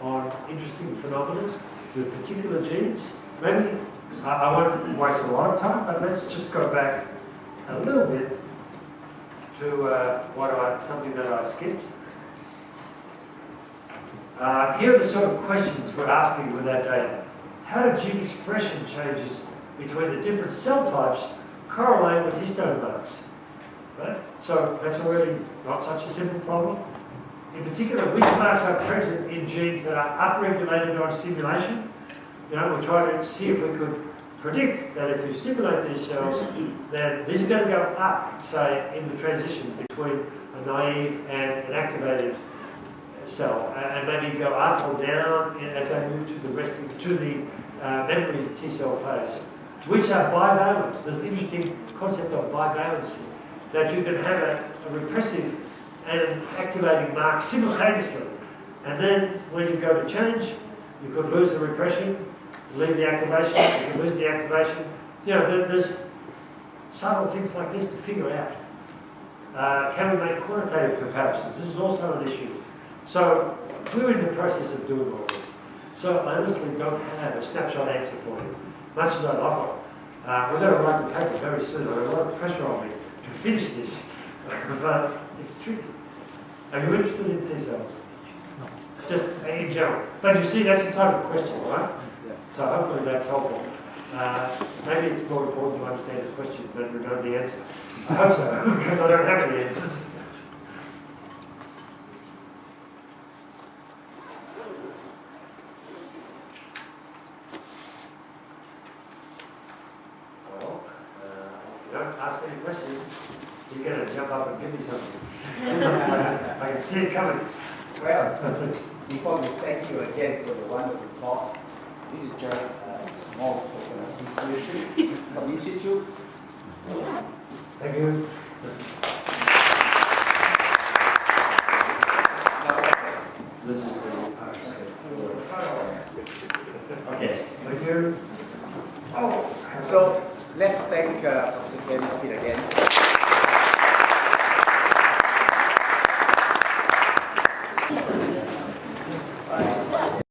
on interesting phenomena with particular genes. Maybe I won't waste a lot of time, but let's just go back a little bit to something that I skipped. Here are the sort of questions we're asking with our data. How do gene expression changes between the different cell types correlate with histone marks? Right? So that's already not such a simple problem. In particular, which marks are present in genes that are upregulated on stimulation? You know, we try to see if we could predict that if you stimulate these cells, then this is going to go up, say, in the transition between a naive and an activated cell, and maybe go up or down as they move to the memory T cell phase, which are bivalent. There's an interesting concept of bivalency, that you can have a repressive and an activating mark simultaneously. And then when you go to change, you could lose the repression, leave the activation, you can lose the activation. You know, there's subtle things like this to figure out. Can we make quantitative comparisons? This is also an issue. So we're in the process of doing all this. So I honestly don't have a snapshot answer for you, much as I'd like one. We're going to write the paper very soon. I've got a lot of pressure on me to finish this, but it's tricky. Are you interested in T cells? No. Just in general. But you see, that's the type of question, right? Yes. So hopefully that's helpful. Maybe it's more important to understand the question than to know the answer. I hope so, because I don't have any answers. Well, if you don't ask any questions, he's going to jump up and give me something. I can see it coming. Well, before we thank you again for the wonderful talk, this is just a small token of appreciation from Institute. Thank you. This is the Okay. Thank you. So let's thank Professor Gary Speed again.